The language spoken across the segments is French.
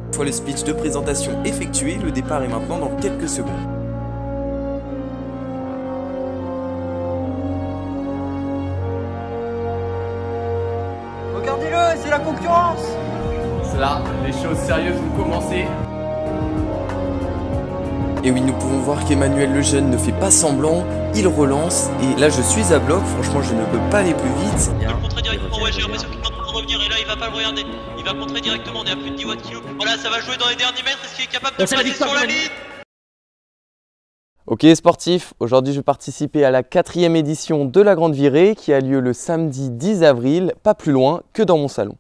Une fois le speech de présentation effectué, le départ est maintenant dans quelques secondes. Regardez-le, c'est la concurrence. C'est là, les choses sérieuses vont commencer. Et oui, nous pouvons voir qu'Emmanuel Lejeune ne fait pas semblant, il relance, et là je suis à bloc, franchement je ne peux pas aller plus vite. Il va le contrer directement, ouais j'ai l'impression qu'il est en train de revenir, et là il va pas le regarder. Il va contrer directement, on est à plus de 10 watts kilo. Voilà, ça va jouer dans les derniers mètres, est-ce qu'il est capable de passer sur la ligne? Ok sportifs, aujourd'hui je vais participer à la 4e édition de la Grande Virée qui a lieu le samedi 10 avril, pas plus loin que dans mon salon.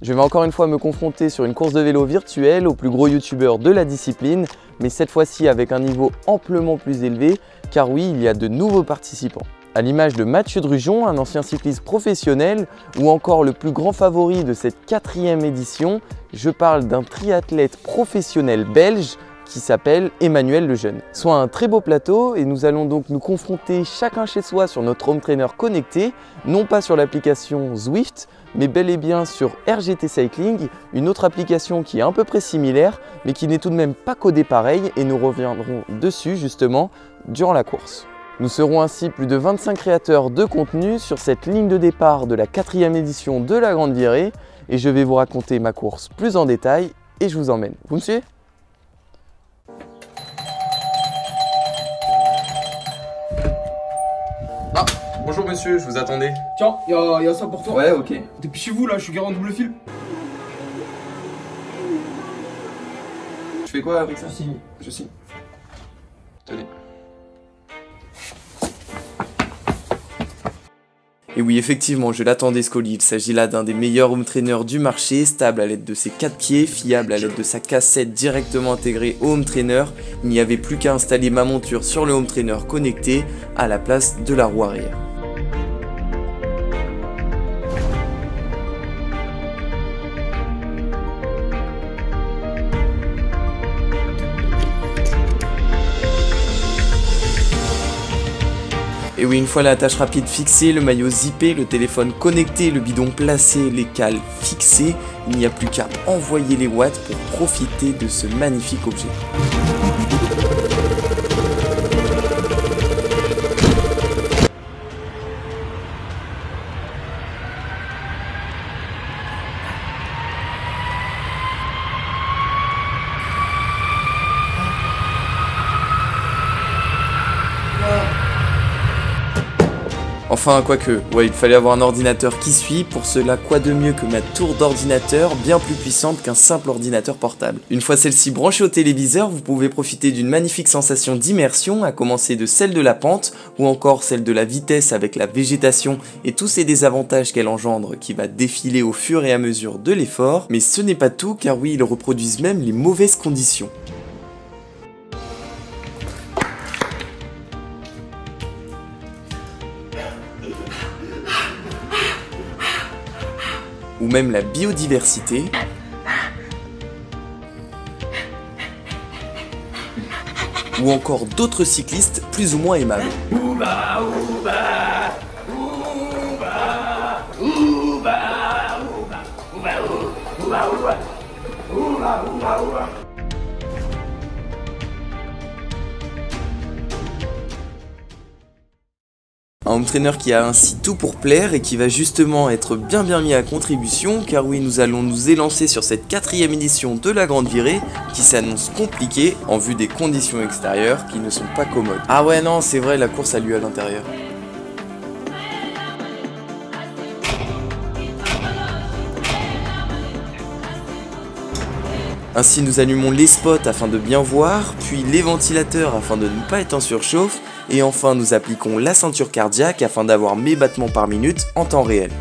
Je vais encore une fois me confronter sur une course de vélo virtuelle au plus gros youtubeur de la discipline, mais cette fois-ci avec un niveau amplement plus élevé, car oui, il y a de nouveaux participants. À l'image de Mathieu Drujon, un ancien cycliste professionnel, ou encore le plus grand favori de cette 4e édition, je parle d'un triathlète professionnel belge qui s'appelle Emmanuel Lejeune. Soit un très beau plateau et nous allons donc nous confronter chacun chez soi sur notre home trainer connecté, non pas sur l'application Zwift, mais bel et bien sur RGT Cycling, une autre application qui est à peu près similaire, mais qui n'est tout de même pas codée pareil, et nous reviendrons dessus justement durant la course. Nous serons ainsi plus de 25 créateurs de contenu sur cette ligne de départ de la 4e édition de la Grande Virée, et je vais vous raconter ma course plus en détail, et je vous emmène. Vous me suivez ? Ah, bonjour monsieur, je vous attendais. Tiens, y a ça pour toi. Ouais, ok. Depuis chez vous là, je suis garant double fil. Je fais quoi avec ça? Je signe. Je signe. Tenez. Et oui, effectivement, je l'attendais ce colis. Il s'agit là d'un des meilleurs home trainers du marché, stable à l'aide de ses 4 pieds, fiable à l'aide de sa cassette directement intégrée au home trainer. Il n'y avait plus qu'à installer ma monture sur le home trainer connecté à la place de la roue arrière. Et oui, une fois la tâche rapide fixée, le maillot zippé, le téléphone connecté, le bidon placé, les cales fixées, il n'y a plus qu'à envoyer les watts pour profiter de ce magnifique objet. Enfin, quoique, ouais, il fallait avoir un ordinateur qui suit, pour cela quoi de mieux que ma tour d'ordinateur, bien plus puissante qu'un simple ordinateur portable. Une fois celle-ci branchée au téléviseur, vous pouvez profiter d'une magnifique sensation d'immersion, à commencer de celle de la pente, ou encore celle de la vitesse avec la végétation et tous ces désavantages qu'elle engendre qui va défiler au fur et à mesure de l'effort. Mais ce n'est pas tout, car oui, ils reproduisent même les mauvaises conditions. Ou même la biodiversité, ou encore d'autres cyclistes plus ou moins aimables. Un home trainer qui a ainsi tout pour plaire et qui va justement être bien mis à contribution, car oui, nous allons nous élancer sur cette 4e édition de la Grande Virée qui s'annonce compliquée en vue des conditions extérieures qui ne sont pas commodes. Ah ouais non, c'est vrai, la course a lieu à l'intérieur. Ainsi nous allumons les spots afin de bien voir, puis les ventilateurs afin de ne pas être en surchauffe, et enfin nous appliquons la ceinture cardiaque afin d'avoir mes battements par minute en temps réel.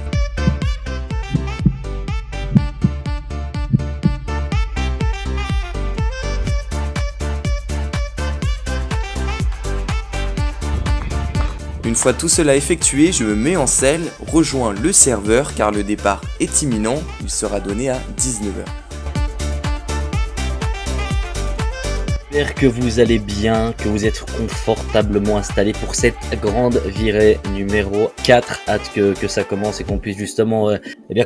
Une fois tout cela effectué, je me mets en selle, rejoins le serveur car le départ est imminent, il sera donné à 19 h. J'espère que vous allez bien, que vous êtes confortablement installés pour cette grande virée numéro 4. Hâte que ça commence et qu'on puisse justement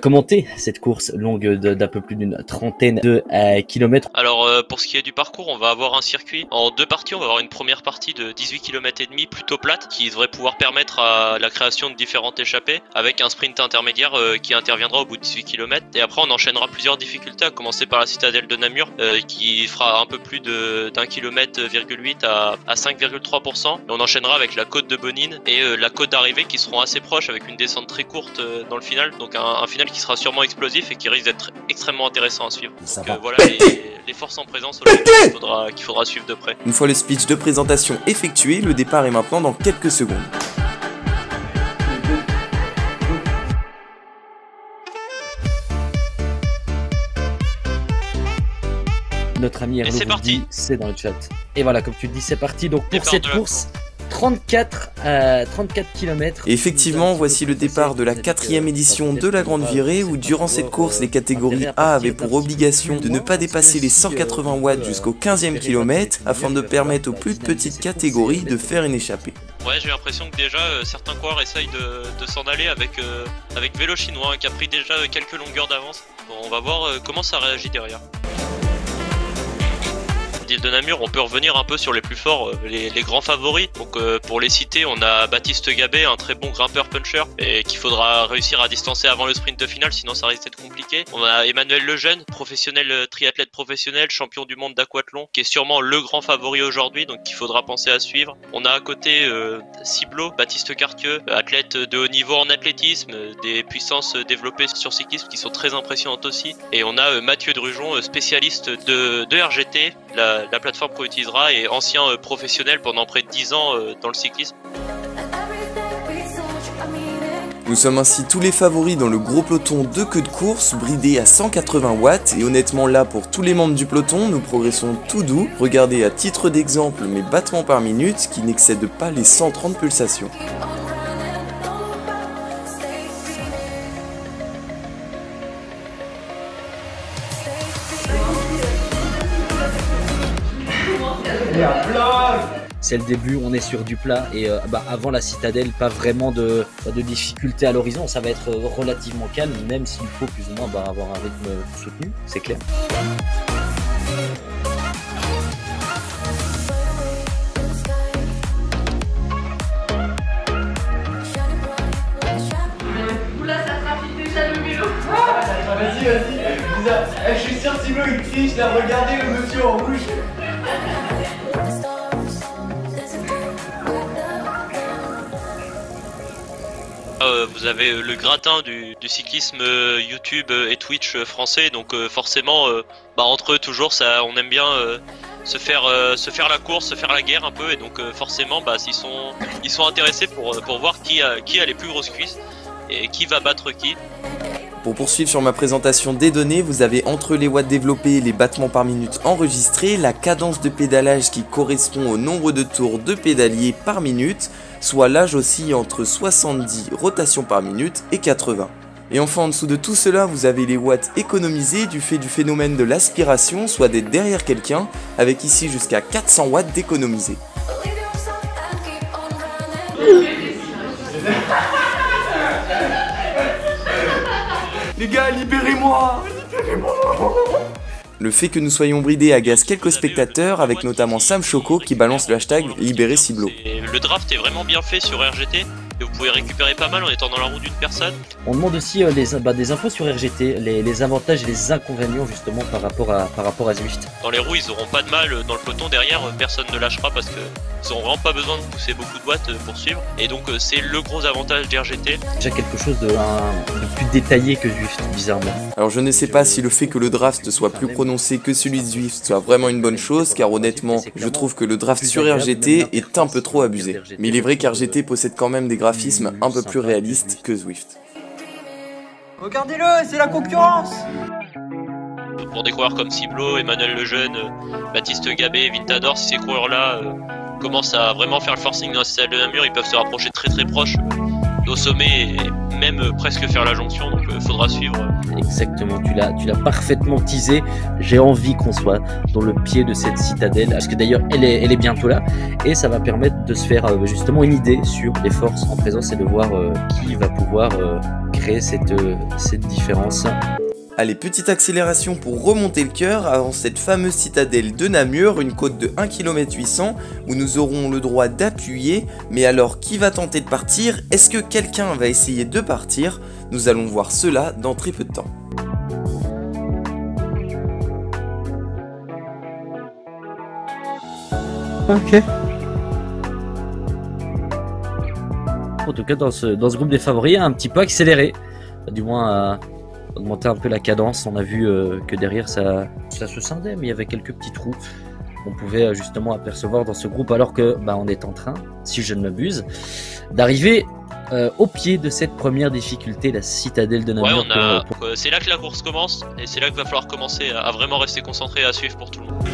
commenter cette course longue d'un peu plus d'une trentaine de kilomètres. Alors pour ce qui est du parcours, on va avoir un circuit en 2 parties. On va avoir une première partie de 18 km et demi plutôt plate qui devrait pouvoir permettre à la création de différentes échappées avec un sprint intermédiaire qui interviendra au bout de 18 km. Et après on enchaînera plusieurs difficultés, à commencer par la citadelle de Namur qui fera un peu plus d'1,8 km à 5,3%. Et on enchaînera avec la côte de Bonine et la côte d'arrivée qui seront assez proches avec une descente très courte dans le final. Donc un final qui sera sûrement explosif et qui risque d'être extrêmement intéressant à suivre. Donc voilà les forces en présence aujourd'hui qu'il faudra suivre de près. Une fois le speech de présentation effectué, le départ est maintenant dans quelques secondes. Notre ami Hervé vous dit, c'est dans le chat. Et voilà, comme tu le dis, c'est parti. Donc pour cette course, 34 km. Et effectivement, voici le départ de la 4e édition de la Grande Virée où durant cette course, les catégories A avaient pour obligation de ne pas dépasser les 180 watts jusqu'au 15e kilomètre afin de permettre aux plus petites catégories de faire une échappée. Ouais, j'ai l'impression que déjà certains coureurs essayent de s'en aller avec Vélo Chinois qui a pris déjà quelques longueurs d'avance. Bon, on va voir comment ça réagit derrière. L'île de Namur, on peut revenir un peu sur les plus forts, les grands favoris. Donc pour les citer, on a Baptiste Gabé, un très bon grimpeur puncher et qu'il faudra réussir à distancer avant le sprint final, sinon ça risque d'être compliqué. On a Emmanuel Lejeune, professionnel, triathlète professionnel, champion du monde d'aquathlon, qui est sûrement le grand favori aujourd'hui, donc qu'il faudra penser à suivre. On a à côté Ciblot, Baptiste Cartieux, athlète de haut niveau en athlétisme, des puissances développées sur cyclisme qui sont très impressionnantes aussi. Et on a Mathieu Drujon, spécialiste de RGT, la plateforme qu'on utilisera, et ancien professionnel pendant près de 10 ans dans le cyclisme. Nous sommes ainsi tous les favoris dans le gros peloton de queue de course, bridé à 180 watts, et honnêtement là pour tous les membres du peloton, nous progressons tout doux. Regardez à titre d'exemple mes battements par minute qui n'excèdent pas les 130 pulsations. C'est le début, on est sur du plat et avant la citadelle, pas vraiment de difficulté à l'horizon, ça va être relativement calme, même s'il faut plus ou moins avoir un rythme soutenu, c'est clair. Oula, ça trafique déjà le vélo. Vas-y, je suis sûr que Thibaut il triche, il a regardé le monsieur en rouge. Vous avez le gratin du cyclisme YouTube et Twitch français, donc forcément entre eux toujours ça, on aime bien se faire la course, se faire la guerre un peu, et donc forcément ils sont intéressés pour voir qui a les plus grosses cuisses et qui va battre qui. Pour poursuivre sur ma présentation des données, vous avez entre les watts développés, les battements par minute enregistrés, la cadence de pédalage qui correspond au nombre de tours de pédalier par minute, soit l'âge aussi entre 70 rotations par minute et 80. Et enfin en dessous de tout cela, vous avez les watts économisés du fait du phénomène de l'aspiration, soit d'être derrière quelqu'un, avec ici jusqu'à 400 watts d'économisés. Les gars, libérez-moi! Le fait que nous soyons bridés agace quelques spectateurs, avec notamment Sam Choco qui balance le hashtag Libérez Ciblot. Le draft est vraiment bien fait sur RGT. Et vous pouvez récupérer pas mal en étant dans la roue d'une personne. On demande aussi des infos sur RGT, les avantages et les inconvénients justement par rapport à Zwift. Dans les roues, ils auront pas de mal, dans le peloton derrière, personne ne lâchera parce que ils auront vraiment pas besoin de pousser beaucoup de watts pour suivre. Et donc c'est le gros avantage d'RGT. Déjà quelque chose de plus détaillé que Zwift, bizarrement. Alors je ne sais pas si le fait que le draft soit plus prononcé que celui de Zwift soit vraiment une bonne chose, car honnêtement, je trouve que le draft sur RGT est un peu trop abusé. Mais il est vrai qu'RGT possède quand même des graphismes un peu plus réalistes que Zwift. Regardez-le, c'est la concurrence! Pour des coureurs comme Ciblot, Emmanuel Lejeune, Baptiste Gabé, Vintador, si ces coureurs-là commencent à vraiment faire le forcing dans la citadelle de Namur, ils peuvent se rapprocher très proche au sommet et même presque faire la jonction, donc faudra suivre. Exactement, tu l'as parfaitement teasé. J'ai envie qu'on soit dans le pied de cette citadelle, parce que d'ailleurs elle est bientôt là, et ça va permettre de se faire justement une idée sur les forces en présence et de voir qui va pouvoir créer cette différence. Allez, petite accélération pour remonter le cœur avant cette fameuse citadelle de Namur, une côte de 1 km 800 où nous aurons le droit d'appuyer. Mais alors, qui va tenter de partir? Est-ce que quelqu'un va essayer de partir? Nous allons voir cela dans très peu de temps. Ok. En tout cas, dans ce groupe des favoris, un petit peu accéléré, du moins augmenter un peu la cadence. On a vu que derrière ça se scindait, mais il y avait quelques petits trous qu'on pouvait justement apercevoir dans ce groupe, alors que on est en train, si je ne m'abuse, d'arriver au pied de cette première difficulté, la citadelle de Namur. Ouais, c'est là que la course commence, et c'est là qu'il va falloir commencer à vraiment rester concentré et à suivre pour tout le monde.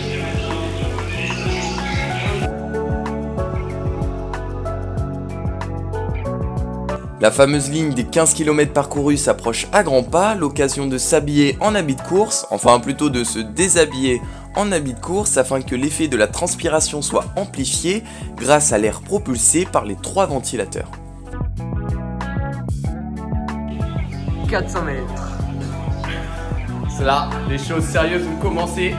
La fameuse ligne des 15 km parcourus s'approche à grands pas, l'occasion de s'habiller en habit de course, enfin plutôt de se déshabiller en habit de course afin que l'effet de la transpiration soit amplifié grâce à l'air propulsé par les 3 ventilateurs. 400 mètres. C'est là, les choses sérieuses vont commencer.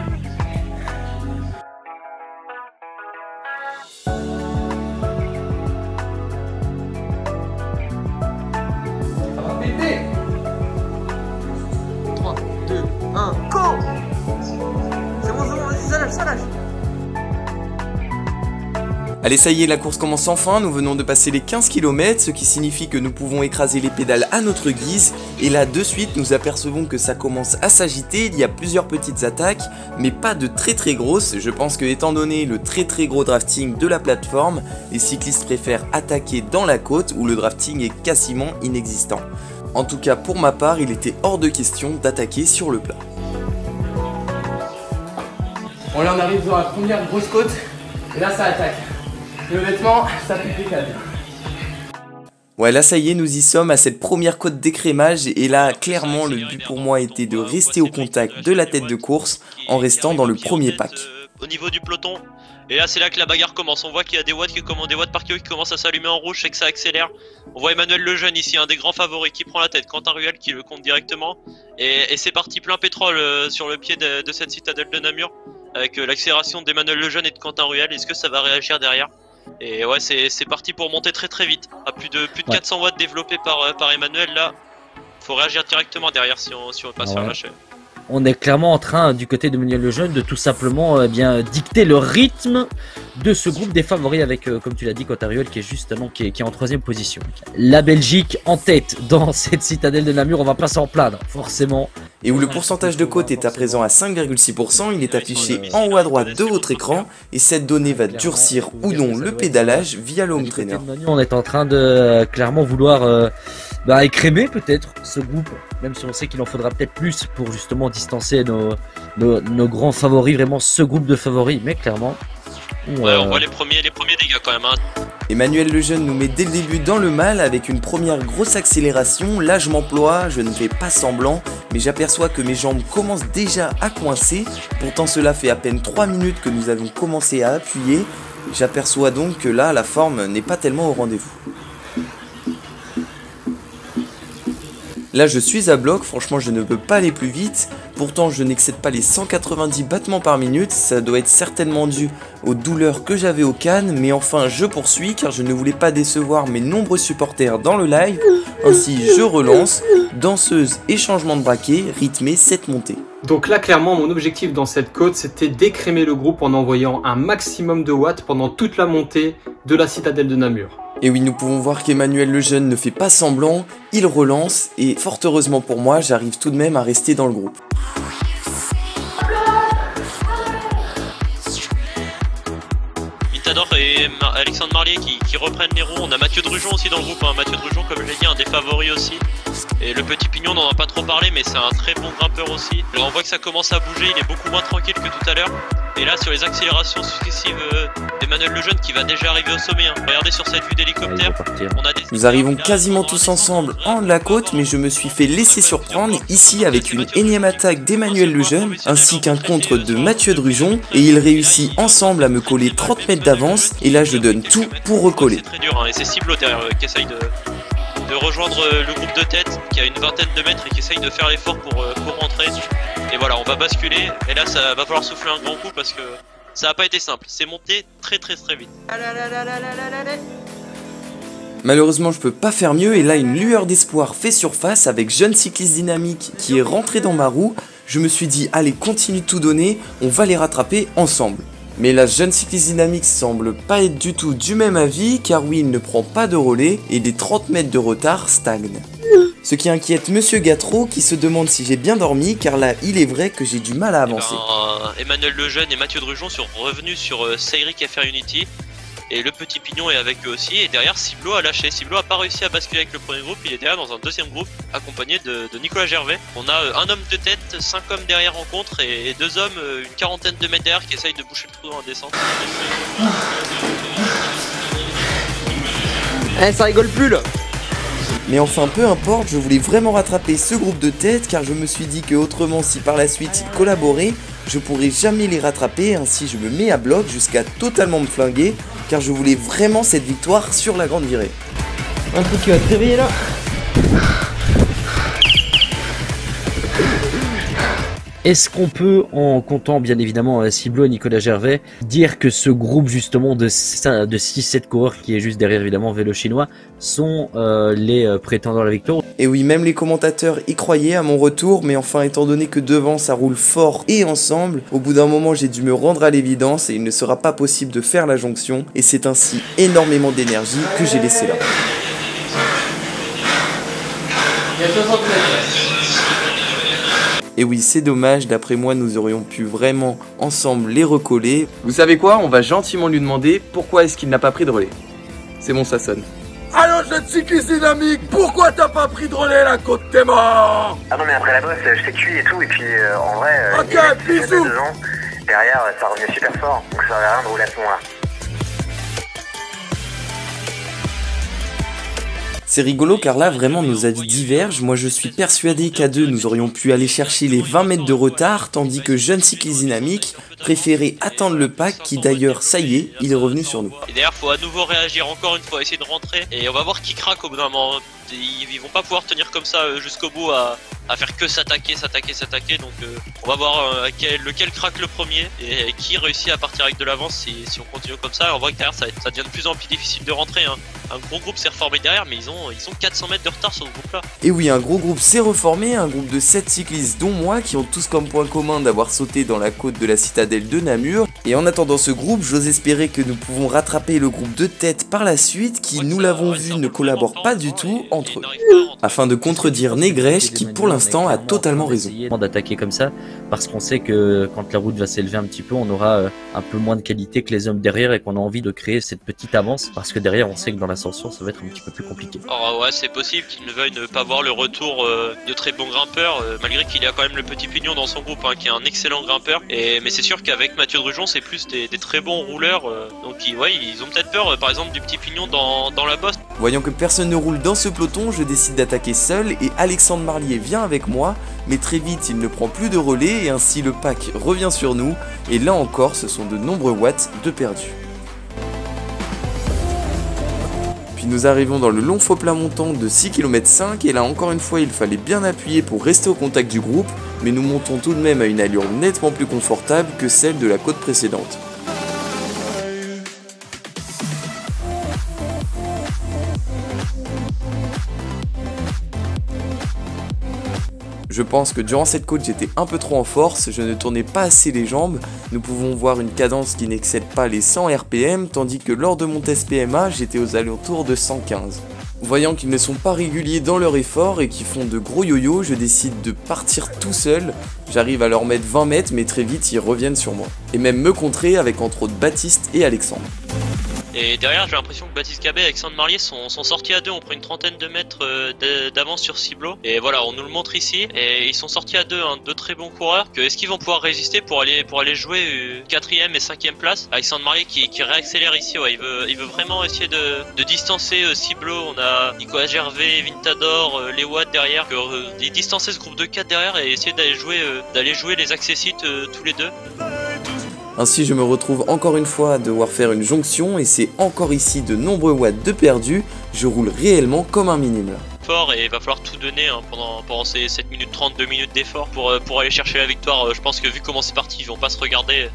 Allez, ça y est, la course commence enfin, nous venons de passer les 15 km, ce qui signifie que nous pouvons écraser les pédales à notre guise, et là de suite nous apercevons que ça commence à s'agiter, il y a plusieurs petites attaques, mais pas de très grosses. Je pense que étant donné le très gros drafting de la plateforme, les cyclistes préfèrent attaquer dans la côte où le drafting est quasiment inexistant. En tout cas pour ma part, il était hors de question d'attaquer sur le plat. Bon, là on arrive dans la première grosse côte, et là ça attaque. Et honnêtement, ça pique les câbles. Ouais, là ça y est, nous y sommes à cette première côte d'écrémage, et là clairement le but pour moi était de rester au contact de la tête de course en restant dans le premier pack. Au niveau du peloton, et là c'est là que la bagarre commence. On voit qu'il y a des watts par kilo qui commencent à s'allumer en rouge, c'est que ça accélère. On voit Emmanuel Lejeune ici, un des grands favoris qui prend la tête, Quentin Ruel qui le compte directement. Et c'est parti plein pétrole sur le pied de cette citadelle de Namur, avec l'accélération d'Emmanuel Lejeune et de Quentin Ruel. Est-ce que ça va réagir derrière? Et ouais, c'est parti pour monter très vite. À plus de 400 watts développés par Emmanuel, là, faut réagir directement derrière si on veut pas se faire lâcher. On est clairement en train, du côté de Emmanuel Lejeune, de tout simplement dicter le rythme de ce groupe des favoris avec, comme tu l'as dit, Quentin Ruel qui est justement qui est en 3ème position. La Belgique en tête dans cette citadelle de Namur, on va pas s'en plaindre, forcément. Et où le pourcentage de côte est à présent à 5,6%, il est affiché en haut à droite de votre écran, et cette donnée va durcir ou non le pédalage via le home trainer. On est en train de clairement vouloir écrémer peut-être ce groupe, même si on sait qu'il en faudra peut-être plus pour justement distancer nos grands favoris, vraiment ce groupe de favoris, mais clairement... Ouais, on voit les premiers dégâts quand même. Emmanuel Lejeune nous met dès le début dans le mal avec une première grosse accélération. Là je m'emploie, je ne fais pas semblant, mais j'aperçois que mes jambes commencent déjà à coincer. Pourtant cela fait à peine 3 minutes que nous avons commencé à appuyer. J'aperçois donc que là la forme n'est pas tellement au rendez-vous. Là je suis à bloc, franchement je ne peux pas aller plus vite, pourtant je n'excède pas les 190 battements par minute, ça doit être certainement dû aux douleurs que j'avais aux cannes, mais enfin je poursuis car je ne voulais pas décevoir mes nombreux supporters dans le live, ainsi je relance, danseuse et changement de braquet, rythmé cette montée. Donc là clairement mon objectif dans cette côte c'était d'écrémer le groupe en envoyant un maximum de watts pendant toute la montée de la citadelle de Namur. Et oui, nous pouvons voir qu'Emmanuel Lejeune ne fait pas semblant, il relance, et fort heureusement pour moi, j'arrive tout de même à rester dans le groupe. Mitador et Alexandre Marlier qui reprennent les roues. On a Mathieu Drujon aussi dans le groupe, hein. Mathieu Drujon comme je l'ai dit, un des favoris aussi. Et le petit Pignon, on n'en a pas trop parlé, mais c'est un très bon grimpeur aussi. Alors on voit que ça commence à bouger, il est beaucoup moins tranquille que tout à l'heure. Et là, sur les accélérations successives d'Emmanuel Lejeune qui va déjà arriver au sommet. Hein. Regardez sur cette vue d'hélicoptère, on a des... Nous arrivons quasiment tous ensemble en haut de la côte, mais je me suis fait laisser surprendre ici avec une énième attaque d'Emmanuel Lejeune, ainsi qu'un contre de Mathieu Drujon, et ils réussissent ensemble à me coller 30 mètres d'avance, et là je donne tout pour recoller. C'est très dur, hein, et c'est Ciblo derrière qui essaye de rejoindre le groupe de tête qui a une vingtaine de mètres et qui essaye de faire l'effort pour rentrer. Et voilà, on va basculer, et là ça va falloir souffler un grand coup parce que ça n'a pas été simple, c'est monté très vite. Malheureusement je peux pas faire mieux, et là une lueur d'espoir fait surface avec Jeune Cycliste Dynamique qui est rentré dans ma roue. Je me suis dit allez, continue de tout donner, on va les rattraper ensemble. Mais la Jeune Cycliste Dynamique semble pas être du tout du même avis, car oui, il ne prend pas de relais et les 30 mètres de retard stagnent. Ce qui inquiète Monsieur Gatreau qui se demande si j'ai bien dormi, car là il est vrai que j'ai du mal à avancer. Emmanuel Lejeune et Mathieu Drujon sont revenus sur Sayric FR Unity. Et le petit pignon est avec eux aussi, et derrière Ciblo a lâché. Ciblo a pas réussi à basculer avec le premier groupe, il est derrière dans un deuxième groupe accompagné de Nicolas Gervais. On a un homme de tête, 5 hommes derrière en contre et 2 hommes, une quarantaine de mètres derrière qui essayent de boucher le trou dans la descente. Eh, ça rigole plus là. Mais enfin peu importe, je voulais vraiment rattraper ce groupe de tête, car je me suis dit que autrement si par la suite ils collaboraient, je pourrais jamais les rattraper, ainsi je me mets à bloc jusqu'à totalement me flinguer, car je voulais vraiment cette victoire sur la grande virée. Un truc qui va te réveiller là. Est-ce qu'on peut, en comptant bien évidemment Ciblo et Nicolas Gervais, dire que ce groupe justement de 6-7 coureurs qui est juste derrière évidemment Vélo Chinois sont les prétendants à la victoire? Et oui, même les commentateurs y croyaient à mon retour, mais enfin étant donné que devant ça roule fort et ensemble, au bout d'un moment j'ai dû me rendre à l'évidence et il ne sera pas possible de faire la jonction, et c'est ainsi énormément d'énergie que j'ai laissé là. Il y a 60 mètres. Et oui, c'est dommage, d'après moi nous aurions pu vraiment ensemble les recoller. Vous savez quoi, on va gentiment lui demander pourquoi est-ce qu'il n'a pas pris de relais. C'est bon, ça sonne. Alors Jeune Cycliste Dynamique, pourquoi t'as pas pris de relais la côte t'es mort? Ah non mais après la bosse, je t'ai cuit et tout, et puis en vrai, ok, bisous. Derrière ça revenait super fort, donc ça servait à rien de rouler à ce moment-là. C'est rigolo car là vraiment nos avis divergent. Moi je suis persuadé qu'à deux nous aurions pu aller chercher les 20 mètres de retard, tandis que Jeune Cycliste Dynamique préférait attendre le pack qui d'ailleurs ça y est, il est revenu sur nous. Et derrière faut à nouveau réagir encore une fois, essayer de rentrer, et on va voir qui craque au bout d'un moment. Ils vont pas pouvoir tenir comme ça jusqu'au bout à faire que s'attaquer, donc on va voir lequel craque le premier et qui réussit à partir avec de l'avance si on continue comme ça. On voit que derrière ça devient de plus en plus difficile de rentrer, hein. Un gros groupe s'est reformé derrière, mais ils ont 400 mètres de retard sur ce groupe là. Et oui, un gros groupe s'est reformé, un groupe de 7 cyclistes dont moi qui ont tous comme point commun d'avoir sauté dans la côte de la citadelle de Namur. Et en attendant ce groupe, j'ose espérer que nous pouvons rattraper le groupe de tête par la suite qui, nous l'avons vu, ne collabore pas du tout entre eux. Afin de contredire Négrèche qui pour l'instant a totalement raison. D'attaquer comme ça parce qu'on sait que quand la route va s'élever un petit peu, on aura un peu moins de qualité que les hommes derrière et qu'on a envie de créer cette petite avance parce que derrière on sait que dans l'ascension ça va être un petit peu plus compliqué. Alors ouais, c'est possible qu'il ne veuille ne pas voir le retour de très bons grimpeurs malgré qu'il y a quand même le petit pignon dans son groupe, hein, qui est un excellent grimpeur, mais c'est sûr qu'avec Mathieu Drujon c'est plus des très bons rouleurs, donc ils ont peut-être peur par exemple du petit pignon dans la bosse. Voyant que personne ne roule dans ce peloton, je décide d'attaquer seul et Alexandre Marlier vient avec moi, mais très vite il ne prend plus de relais et ainsi le pack revient sur nous, et là encore ce sont de nombreux watts de perdus. Puis nous arrivons dans le long faux plat montant de 6,5 km et là encore une fois il fallait bien appuyer pour rester au contact du groupe, mais nous montons tout de même à une allure nettement plus confortable que celle de la côte précédente. Je pense que durant cette côte j'étais un peu trop en force, je ne tournais pas assez les jambes, nous pouvons voir une cadence qui n'excède pas les 100 RPM, tandis que lors de mon test PMA j'étais aux alentours de 115. Voyant qu'ils ne sont pas réguliers dans leur effort et qu'ils font de gros yo-yo, je décide de partir tout seul, j'arrive à leur mettre 20 mètres mais très vite ils reviennent sur moi. Et même me contrer avec entre autres Baptiste et Alexandre. Et derrière, j'ai l'impression que Baptiste Gabet et Alexandre Marlier sont sortis à deux. On prend une trentaine de mètres d'avance sur Ciblot. Et voilà, on nous le montre ici. Et ils sont sortis à deux, hein, deux très bons coureurs. Est-ce qu'ils vont pouvoir résister pour aller jouer 4ème et 5ème place? Alexandre Marlier qui réaccélère ici. Ouais, il veut vraiment essayer de distancer Ciblot. On a Nicolas Gervais, Vintador, les Watt derrière. Distancer ce groupe de 4 derrière et essayer d'aller jouer les accessites tous les deux. Ainsi je me retrouve encore une fois à devoir faire une jonction et c'est encore ici de nombreux watts de perdu, je roule réellement comme un minime. Fort et il va falloir tout donner hein, pendant ces 7 minutes 30, 2 minutes d'effort pour aller chercher la victoire. Je pense que vu comment c'est parti, ils vont pas se regarder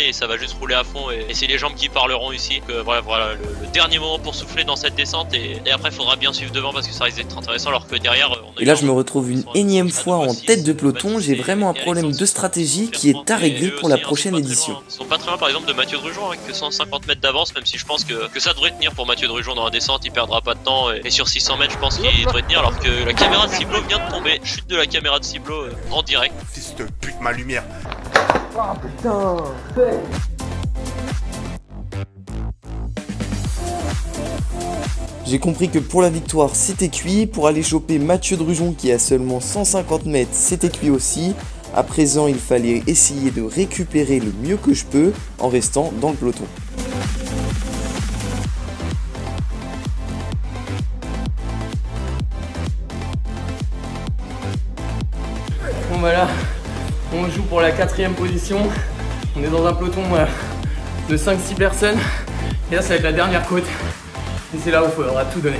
et ça va juste rouler à fond et c'est les jambes qui parleront ici. Voilà le dernier moment pour souffler dans cette descente et après il faudra bien suivre devant parce que ça risque d'être intéressant alors que derrière et là je me retrouve une énième fois en tête de peloton, j'ai vraiment un problème de stratégie qui est à régler pour la prochaine édition. Ils sont pas très loin par exemple de Mathieu Drujon avec que 150 mètres d'avance, même si je pense que ça devrait tenir pour Mathieu Drujon dans la descente, il perdra pas de temps et sur 600 mètres je pense qu'il devrait tenir alors que la caméra de Ciblot vient de tomber. Chute de la caméra de Ciblot en direct. Fils de pute, ma lumière. Oh putain. J'ai compris que pour la victoire c'était cuit, pour aller choper Mathieu Drujon qui a seulement 150 mètres c'était cuit aussi. À présent il fallait essayer de récupérer le mieux que je peux en restant dans le peloton. Bon bah là, on joue pour la 4ème position. On est dans un peloton de 5-6 personnes. Et là ça va être la dernière côte. Et c'est là où il faudra tout donner.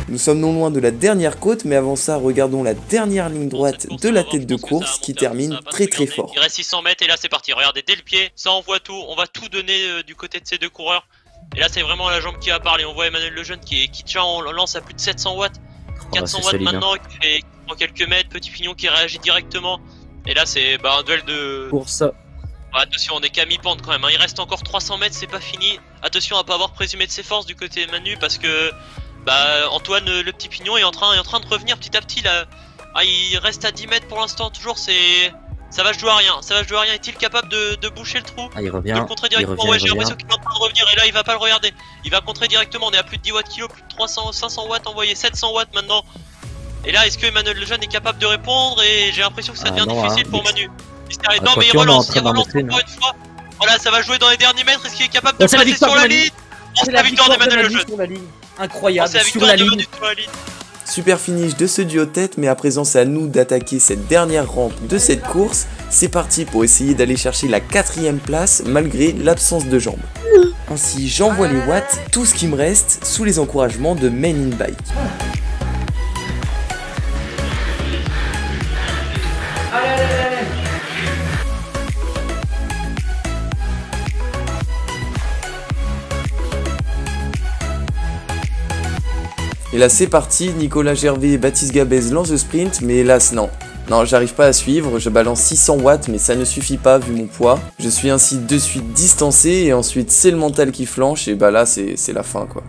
Nous sommes non loin de la dernière côte, mais avant ça, regardons la dernière ligne droite de la tête de course qui termine très fort. Il reste 600 mètres et là c'est parti. Regardez, dès le pied, ça envoie tout. On va tout donner du côté de ces deux coureurs. Et là c'est vraiment la jambe qui va parler. On voit Emmanuel Lejeune qui tient en lance à plus de 700 watts. 400 watts maintenant, qui prend quelques mètres. Petit Pignon qui réagit directement. Et là c'est un duel de... Pour ça. Attention, on est qu'à mi-pente quand même, hein. Il reste encore 300 mètres, c'est pas fini. Attention à pas avoir présumé de ses forces du côté Manu parce que Antoine le petit Pignon est en train de revenir petit à petit là. Ah, il reste à 10 mètres pour l'instant, toujours ça va jouer à rien, Est-il capable de boucher le trou? Ah, il revient. De le contrer directement. Ouais, j'ai l'impression qu'il est en train de revenir et là il va pas le regarder. Il va contrer directement, on est à plus de 10 watts kilo, plus de 500 watts envoyés, 700 watts maintenant. Et là est-ce que Emmanuel Lejeune est capable de répondre? Et j'ai l'impression que ça devient difficile pour Manu. Non mais il relance encore une fois. Voilà, ça va jouer dans les derniers mètres. Est-ce qu'il est capable de passer sur la ligne? C'est la victoire d'Emmanuel Lejeune. Incroyable, sur la ligne. Super finish de ce duo tête, mais à présent c'est à nous d'attaquer cette dernière rampe de cette course. C'est parti pour essayer d'aller chercher la 4ème place malgré l'absence de jambes. Ainsi j'envoie les watts, tout ce qui me reste, sous les encouragements de Men in Bike. Allez. Et là c'est parti, Nicolas Gervais et Baptiste Gabet lancent le sprint, mais hélas non. Non, j'arrive pas à suivre, je balance 600 watts mais ça ne suffit pas vu mon poids. Je suis ainsi de suite distancé et ensuite c'est le mental qui flanche et là c'est la fin quoi.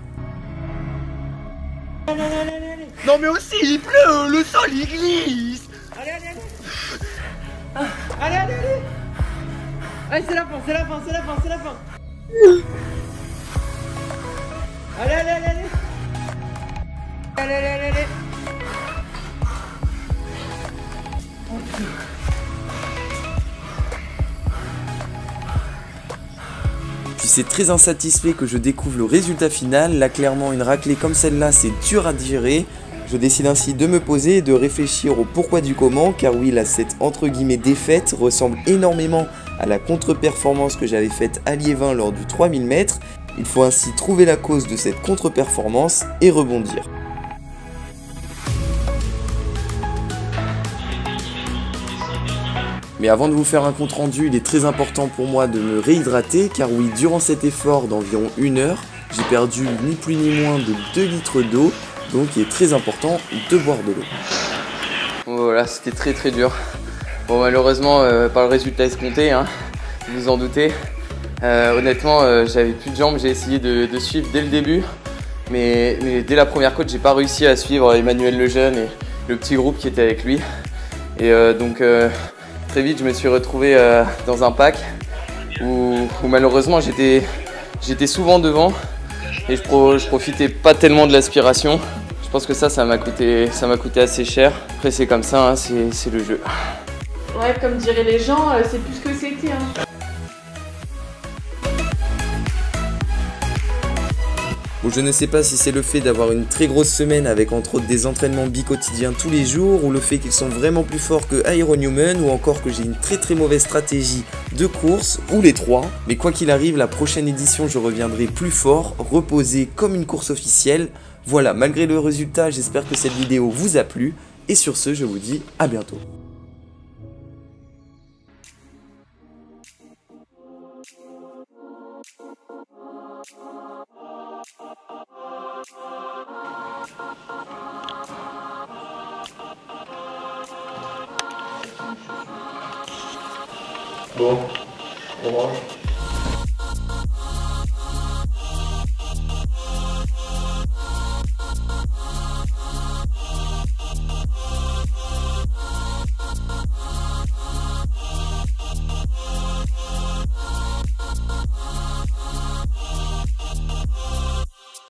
Non mais aussi il pleut, le sol il glisse. Allez. Allez, c'est la fin. Allez. Puis c'est très insatisfait que je découvre le résultat final. Là clairement une raclée comme celle-là c'est dur à digérer. Je décide ainsi de me poser et de réfléchir au pourquoi du comment, car oui là cette entre guillemets défaite ressemble énormément à la contre-performance que j'avais faite à Liévin lors du 3000 mètres. Il faut ainsi trouver la cause de cette contre-performance et rebondir. Mais avant de vous faire un compte rendu, il est très important pour moi de me réhydrater, car oui, durant cet effort d'environ 1 heure, j'ai perdu ni plus ni moins de 2 litres d'eau, donc il est très important de boire de l'eau. Bon, voilà, c'était très dur. Bon, malheureusement, pas le résultat escompté, hein, vous vous en doutez. Honnêtement, j'avais plus de jambes, j'ai essayé de suivre dès le début, mais dès la première côte, j'ai pas réussi à suivre Emmanuel Lejeune et le petit groupe qui était avec lui. Et donc très vite je me suis retrouvé dans un pack où malheureusement j'étais j'étais souvent devant et je profitais pas tellement de l'aspiration. Je pense que ça m'a coûté assez cher. Après c'est comme ça, hein, c'est le jeu. Ouais, comme diraient les gens, c'est plus ce que c'était. Hein. Bon, je ne sais pas si c'est le fait d'avoir une très grosse semaine avec entre autres des entraînements bi-quotidiens tous les jours, ou le fait qu'ils sont vraiment plus forts que Iron Human, ou encore que j'ai une très mauvaise stratégie de course, ou les trois. Mais quoi qu'il arrive, la prochaine édition je reviendrai plus fort, reposé comme une course officielle. Voilà, malgré le résultat, j'espère que cette vidéo vous a plu, et sur ce je vous dis à bientôt. Bon, on mange.